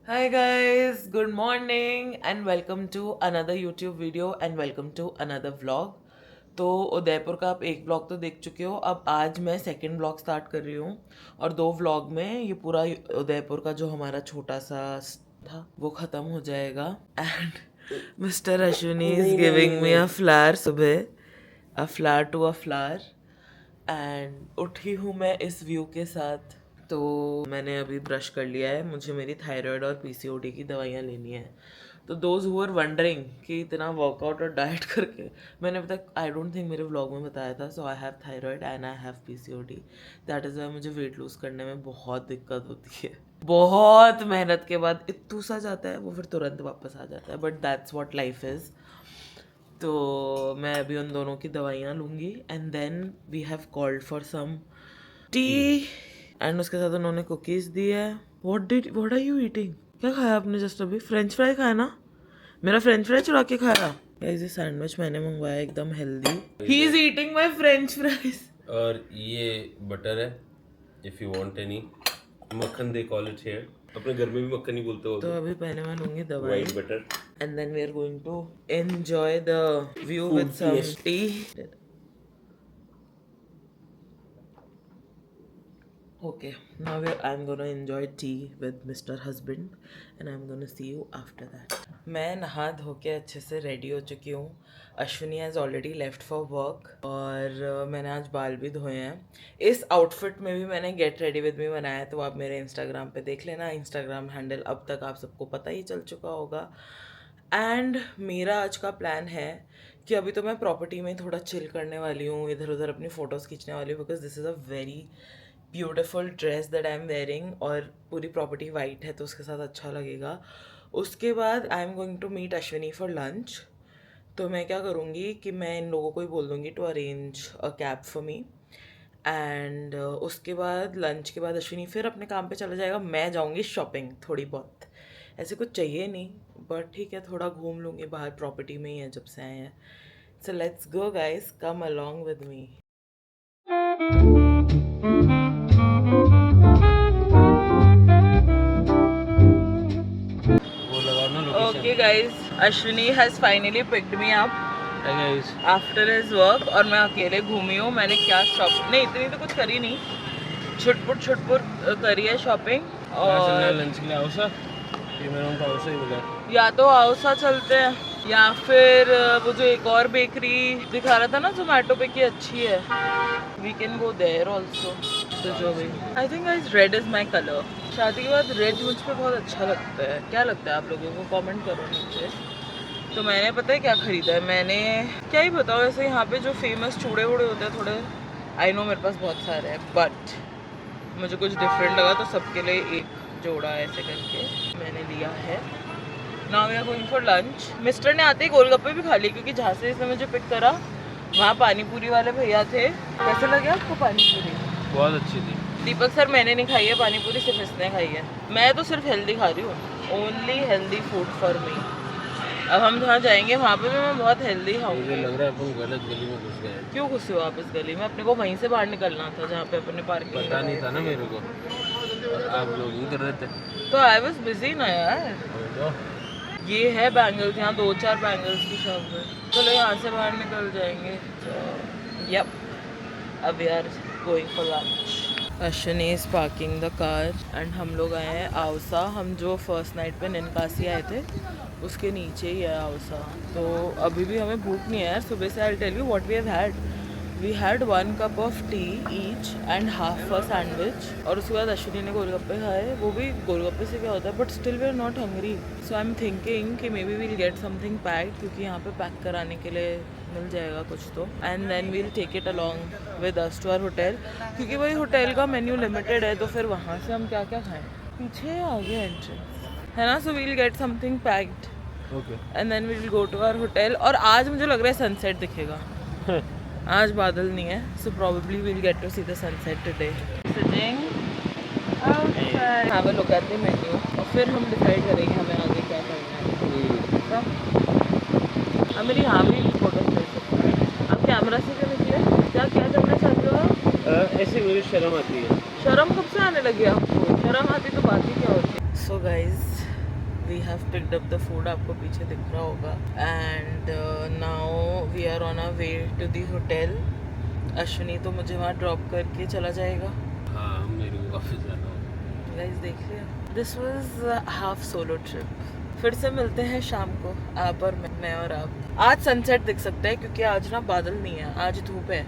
Hi guys, good morning and welcome to another YouTube video and welcome to another vlog. तो उदयपुर का आप एक vlog तो देख चुके हो, अब आज मैं सेकंड व्लॉग स्टार्ट कर रही हूँ और दो व्लॉग में ये पूरा उदयपुर का जो हमारा छोटा सा था वो ख़त्म हो जाएगा. And mister Ashwini is giving me a flower सुबह, a flower to a flower. And उठी हूँ मैं इस व्यू के साथ. तो मैंने अभी ब्रश कर लिया है, मुझे मेरी थायराइड और पीसीओडी की दवाइयाँ लेनी है. तो दोज हु आर वंडरिंग कि इतना वर्कआउट और डाइट करके, मैंने अभी तक आई डोंट थिंक मेरे व्लॉग में बताया था. So I have thyroid and I have PCOD. That is why मुझे वेट लूज़ करने में बहुत दिक्कत होती है. बहुत मेहनत के बाद इतू सा जाता है वो, फिर तुरंत वापस आ जाता है. But that's what life is. तो मैं अभी उन दोनों की दवाइयाँ लूँगी and then we have called for some tea. एंड उसके साथ उन्होंने कुकीज़ दी है. What are you eating? क्या खाया आपने जस्ट अभी? फ्रेंच फ्राई खाया ना? मेरा फ्रेंच फ्राई चुरा के खाया. गाइस ये सैंडविच मैंने मंगवाया एकदम healthy. He is eating my French fries. और ये बटर है. इफ यू वांट एनी मक्खन दे कॉल इट हियर. अपने घर में भी मक्खन ही बोलते हो. तो अभी पहले मैं लूंगी दवाई white butter and then we are going to enjoy the view with some tea. Okay, now I'm gonna enjoy tea with Mr. Husband and I'm gonna see you after that. मैं नहा धो के अच्छे से रेडी हो चुकी हूँ. Ashwini has already left for work और मैंने आज बाल भी धोए हैं. इस आउटफिट में भी मैंने गेट रेडी विद मी बनाया है, तो आप मेरे इंस्टाग्राम पे देख लेना. इंस्टाग्राम हैंडल अब तक आप सबको पता ही चल चुका होगा. एंड मेरा आज का प्लान है कि अभी तो मैं प्रॉपर्टी में थोड़ा चिल करने वाली हूँ, इधर उधर अपनी फ़ोटोज़ खींचने वाली हूँ, because this is a very beautiful dress that I am wearing. और पूरी प्रॉपर्टी वाइट है तो उसके साथ अच्छा लगेगा. उसके बाद I am going to meet Ashwini for lunch. तो मैं क्या करूँगी कि मैं इन लोगों को ही बोल दूँगी to arrange a cab for me. And उसके बाद लंच के बाद अश्विनी फिर अपने काम पे चला जाएगा. मैं जाऊँगी शॉपिंग थोड़ी बहुत. ऐसे कुछ चाहिए नहीं बट ठीक है, थोड़ा घूम लूँगी बाहर, प्रॉपर्टी में ही है जब से आए हैं. So let's go guys, come along with me. Okay guys, Ashwini has finally picked me up after his work और मैं अकेले घूमी हूँ. मैंने क्या शॉपिंग नहीं, इतनी तो कुछ करी नहीं, छुटपुट करी है शॉपिंग. और लंच के लिए आओ सर. ये मेरा उनका हाउस ही मिला. या तो आओसा चलते हैं या फिर वो जो एक और बेकरी दिखा रहा था ना जोमेटो पे की अच्छी है, we can go there also. तो जो भी I think guys red is my colour. शादी के बाद रेड मुझ पर बहुत अच्छा लगता है. क्या लगता है आप लोगों को? कमेंट करो नीचे. तो मैंने पता है क्या ख़रीदा है. मैंने क्या ही बताओ, ऐसे यहाँ पे जो फेमस चूड़े वूड़े होते हैं थोड़े, आई नो मेरे पास बहुत सारे हैं बट मुझे कुछ डिफरेंट लगा तो सबके लिए एक जोड़ा ऐसे करके मैंने लिया है. Now we are going for lunch. Mister ने आते ही गोलगप्पे भी खा लिए क्योंकि जहाँ से इसने मुझे पिक करा वहाँ पानी पूरी वाले भैया थे. कैसे लगे आपको पानी पूरी? बहुत अच्छी थी. दीपक सर मैंने नहीं खाई है पानी पूरी, सिर्फ इसने खाई है. मैं तो सिर्फ हेल्दी खा रही हूँ. Only healthy food for me. अब हम जहाँ जाएंगे वहाँ पे भी मैं बहुत हेल्दी खाऊंगी. मुझे लग रहा है अपन गलत गली में घुस गए. क्यों घुसे हो आप इस गली में? अपने को वहीं से बाहर निकलना था जहाँ पे अपने पार्किंग. पता नहीं था ना मेरे को, और आप लोग ही कर रहे थे. तो आई वॉज बिजी ना यार. ये है बैंगल्स, यहाँ 2-4 बैंगल्स की शॉप है. चलो यहाँ से बाहर निकल जाएंगे. तो यप, अब we are going for lunch. Ashwini is parking the car and हम लोग आए हैं आउसा. हम जो फर्स्ट नाइट पे निनकासी आए थे उसके नीचे ही है आउसा. तो अभी भी हमें भूख नहीं है यार सुबह से. I tell you what we have had. We had 1 cup of tea each and half a sandwich. और उसके बाद अश्विनी ने गोलगप्पे खाए. वो भी गोलगप्पे से क्या होता है, but still we are not hungry. So I am thinking कि maybe we'll get something packed, क्योंकि यहाँ पे पैक कराने के लिए मिल जाएगा कुछ तो. And then we'll take it along with us to our hotel, क्योंकि वही होटल का मेन्यू लिमिटेड है. तो फिर वहाँ से हम क्या क्या खाएं? पीछे आगे एंट्रेंस है ना. So we'll get something packed and then we'll go to our hotel. और आज मुझे लग रहा है सनसेट दिखेगा. आज बादल नहीं है, so probably we'll get to see the sunset today. Sitting outside, have a look at the menu और फिर हम डिसाइड करेंगे हमें आगे क्या करना है. अब मेरी यहाँ भी फोटो ले सकते हैं. आप कैमरा से क्यों निकले? क्या करना चाहते हो आप? ऐसे मुझे शर्म आती है. शर्म कब से आने लगी आपको? शर्म आती तो बात ही क्या होती. So guys we have picked up the food, आपको पीछे दिख रहा होगा. And now we are on a way to the hotel. Ashwini तो मुझे वहाँ ड्रॉप करके चला जाएगा. हाँ, मेरे को वापस जाना होगा. गाइस देख लिया, this was half solo trip. फिर से मिलते हैं शाम को, आप और मैं और आप. आज सनसेट दिख सकता है क्योंकि आज ना बादल नहीं है, आज धूप है.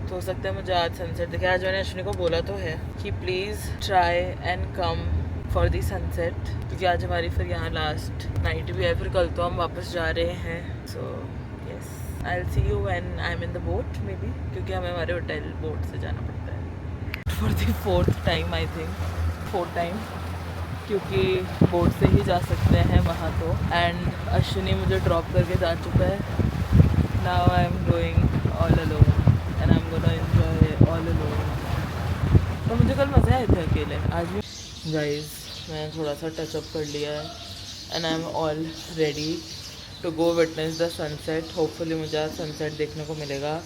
तो हो सकता है मुझे आज सनसेट दिखे. आज मैंने अश्विनी को बोला तो है कि please try and come for the sunset, क्योंकि आज हमारी फिर यहाँ लास्ट नाइट भी है. फिर कल तो हम वापस जा रहे हैं. So yes, I will see you when I am in the boat may be, क्योंकि हमें हमारे होटल बोट से जाना पड़ता है for the 4th time, I think 4th time, क्योंकि बोट से ही जा सकते हैं वहाँ तो. एंड अश्विनी मुझे ड्रॉप करके जा चुका है. Now I am going all alone and I am gonna enjoy all alone. तो मुझे कल मज़े आए थे अकेले. आज भी गाइस मैंने थोड़ा सा टचअप कर लिया है and I am all ready to go witness the sunset. Hopefully मुझे आज सनसेट देखने को मिलेगा.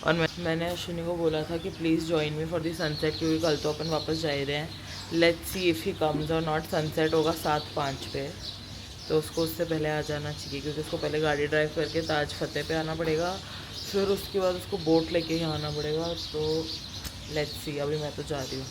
और मैंने अश्विनी को बोला था कि please join me for the sunset, क्योंकि कल तो अपन वापस जा ही रहे हैं. Let's see if he comes और नॉट. सनसेट होगा 7:05 पे, तो उसको उससे पहले आ जाना चाहिए, क्योंकि उसको पहले गाड़ी ड्राइव करके ताज फतेह पे आना पड़ेगा. फिर उसके बाद उसको बोट लेके ही आना पड़ेगा. तो लेट्स सी, अभी मैं तो जा रही हूँ.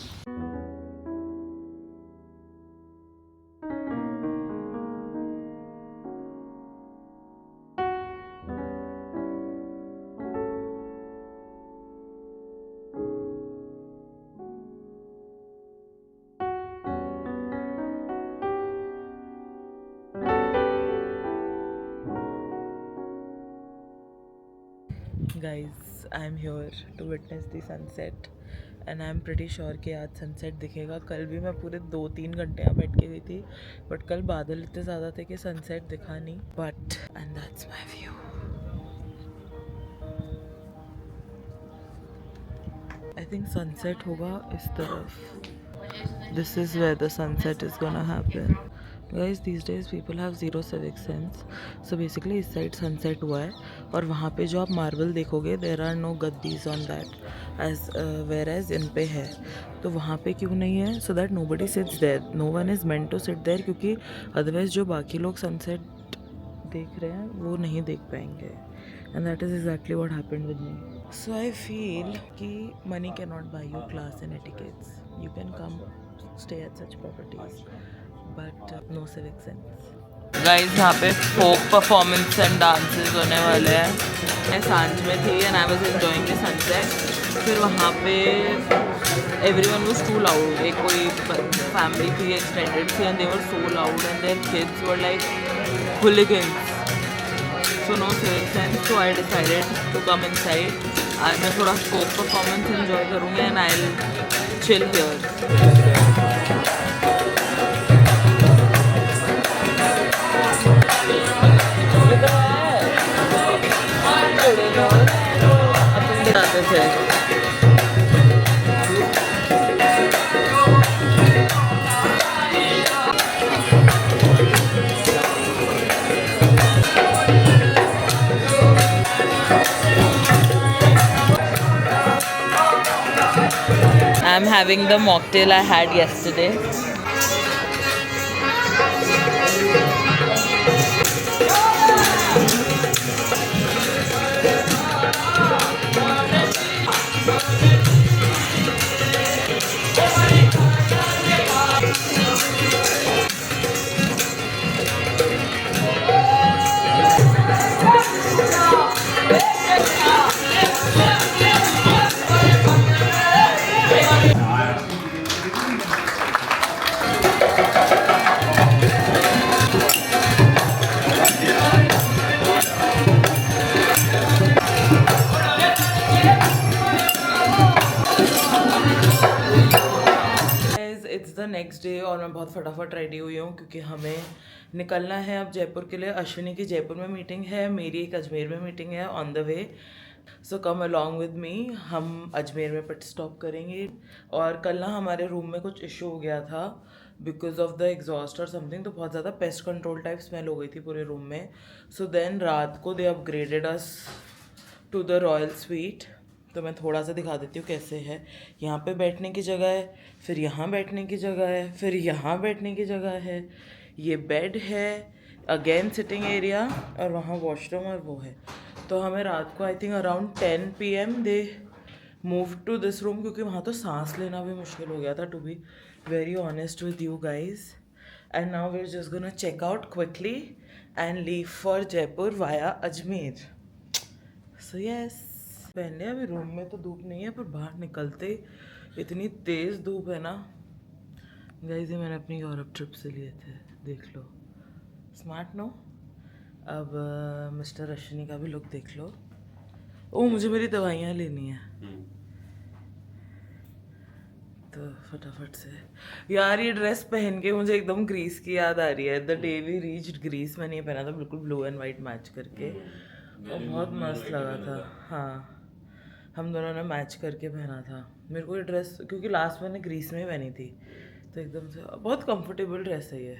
Guys, I am here to witness the sunset and I am pretty sure कि आज सनसेट दिखेगा. कल भी मैं पूरे 2-3 घंटे यहाँ बैठ के गई थी, बट कल बादल इतने ज़्यादा थे कि सनसेट दिखा नहीं. But and that's my view. I think sunset होगा इस तरफ. This is where the sunset is gonna happen. Guys, these days people have zero civic sense. So basically इस साइड सनसेट हुआ है और वहाँ पे जो आप मार्बल देखोगे there are no गद्दीज on that as whereas इन पे है. तो वहाँ पे क्यों नहीं है? So that nobody sits there. No one is meant to sit there, क्योंकि अदरवाइज जो बाकी लोग सनसेट देख रहे हैं वो नहीं देख पाएंगे. And that is exactly what happened with me. So I feel कि money cannot buy you class and etiquettes. You can come stay at such properties, but no civic sense. Guys, यहाँ पे folk performance and dances होने वाले हैं. मैं सांझ में थी and I was enjoying the sunset. फिर वहाँ पे everyone was too loud. एक कोई family थी, extended थी, and they were so loud and their kids were like hooligans. So no civic sense. So I decided to come inside. आज मैं थोड़ा folk performance enjoy करूँगी and I'll chill here. I'm having the mocktail I had yesterday. Next day और मैं बहुत फटाफट ready हुई हूँ क्योंकि हमें निकलना है अब जयपुर के लिए. अश्विनी की जयपुर में मीटिंग है, मेरी एक अजमेर में मीटिंग है on the way. So come along with me. हम अजमेर में पिट स्टॉप करेंगे. और कल ना हमारे रूम में कुछ इशू हो गया था बिकॉज ऑफ द एग्जॉस्ट और समथिंग, तो बहुत ज़्यादा पेस्ट कंट्रोल टाइप स्मेल हो गई थी पूरे रूम में. सो देन रात को they upgraded us to the royal suite. तो मैं थोड़ा सा दिखा देती हूँ कैसे है. यहाँ पे बैठने की जगह है, फिर यहाँ बैठने की जगह है, फिर यहाँ बैठने की जगह है, ये बेड है, अगेन सिटिंग एरिया, और वहाँ वॉशरूम और वो है। तो हमें रात को I think around 10 PM they move to this room, क्योंकि वहाँ तो सांस लेना भी मुश्किल हो गया था, to be very honest with you guys. And now we are just gonna check out quickly and leave for Jaipur via Ajmer. So yes, पहले अभी रूम में तो धूप नहीं है, पर बाहर निकलते इतनी तेज़ धूप है ना गाइस। ये मैंने अपनी यूरोप ट्रिप से लिए थे, देख लो, स्मार्ट नो। अब मिस्टर अश्विनी का भी लुक देख लो। ओ, मुझे मेरी दवाइयाँ लेनी है, तो फटाफट से। यार ये ड्रेस पहन के मुझे एकदम ग्रीस की याद आ रही है। The day we reached Greece मैंने ये पहना था, बिल्कुल ब्लू एंड वाइट मैच करके, और बहुत मस्त लगा था। हाँ, हम दोनों ने मैच करके पहना था। मेरे को ये ड्रेस, क्योंकि लास्ट मैंने ग्रीस में ही पहनी थी, तो एकदम से बहुत कंफर्टेबल ड्रेस है ये।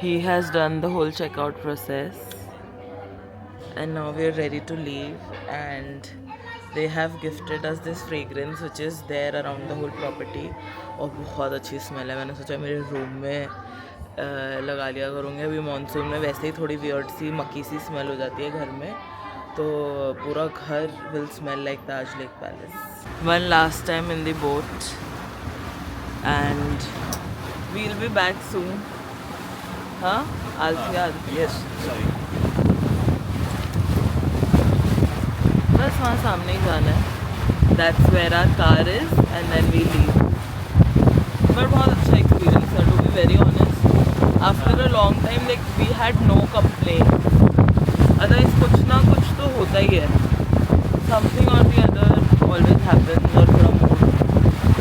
He has done the whole checkout process and now we are ready to leave, and they have gifted us this fragrance which is there around the whole property, और बहुत अच्छी स्मेल है। मैंने सोचा मेरे room में लगा लिया करूँगी। अभी मानसून में वैसे ही थोड़ी वियर्ड सी मक्की सी स्मेल हो जाती है घर में, तो पूरा घर will smell like Taj Lake Palace. One last time in the boat and we will be back soon. हाँ, यस, बस वहाँ सामने ही जाना है। That's where our car is and then we leave. But बहुत अच्छा एक्सपीरियंस है, to be very honest. After a long time like we had no complain. Otherwise कुछ ना कुछ तो होता ही है, समथिंग और दी अदर ऑलवेज हैपन्स, और थोड़ा मूड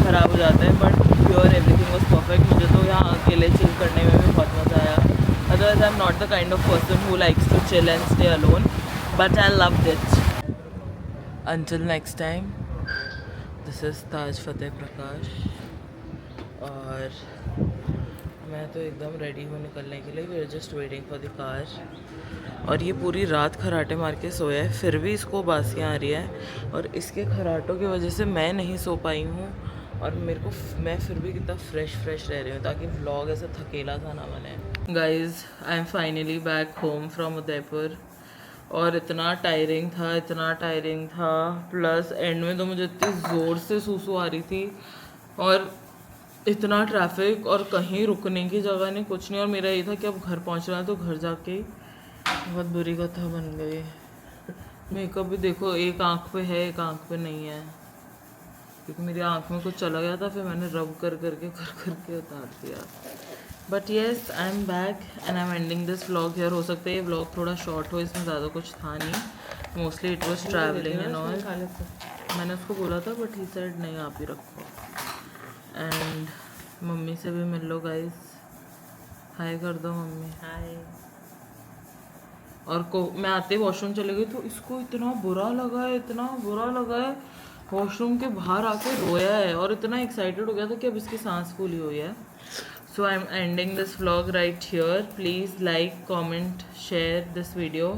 ख़राब हो जाता है। But pure everything was perfect. मुझे तो यहाँ अकेले चिल करने में भी बहुत मज़ा आया। Otherwise I am not the kind of person who likes to chill and stay alone, but I loved it. Until next time, this is Taj Fateh Prakash, और मैं तो एकदम रेडी हूँ निकलने के लिए। We are just waiting for the car. और ये पूरी रात खराटे मार के सोया है, फिर भी इसको बासियाँ आ रही है, और इसके खराटों की वजह से मैं नहीं सो पाई हूँ, और मैं फिर भी कितना फ्रेश रह रही हूँ, ताकि व्लॉग ऐसा थकेला सा ना बने। Guys, I am finally back home from Udaipur, और इतना टायरिंग था, प्लस एंड में तो मुझे इतनी ज़ोर से सूसू आ रही थी, और इतना ट्रैफिक, और कहीं रुकने की जगह नहीं, कुछ नहीं। और मेरा ये था कि अब घर पहुंचना है, तो घर जाके बहुत बुरी कथा बन गई। मेकअप भी देखो, एक आँख पे है, एक आँख पे नहीं है, क्योंकि मेरी आँख में कुछ चला गया था, फिर मैंने रब करके उतार दिया। But yes, I am back and I am ending this vlog here. हो सकता है ये व्लॉग थोड़ा शॉर्ट हो, इसमें ज़्यादा कुछ था नहीं, mostly it was travelling and all. मैंने उसको बोला था, बट ही सेड नहीं, आप ही रखो। एंड मम्मी से भी मिल लो गाइस, हाय कर दो मम्मी, हाय। और मैं आते वॉशरूम चले गई, तो इसको इतना बुरा लगा है, वॉशरूम के बाहर आके रोया है, और इतना एक्साइटेड हो गया था कि अब इसकी सांस फूली हुई है। So I'm ending this vlog right here. Please like, comment, share this video.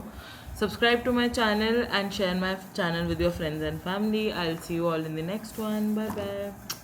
Subscribe to my channel and share my channel with your friends and family. I'll see you all in the next one. Bye bye.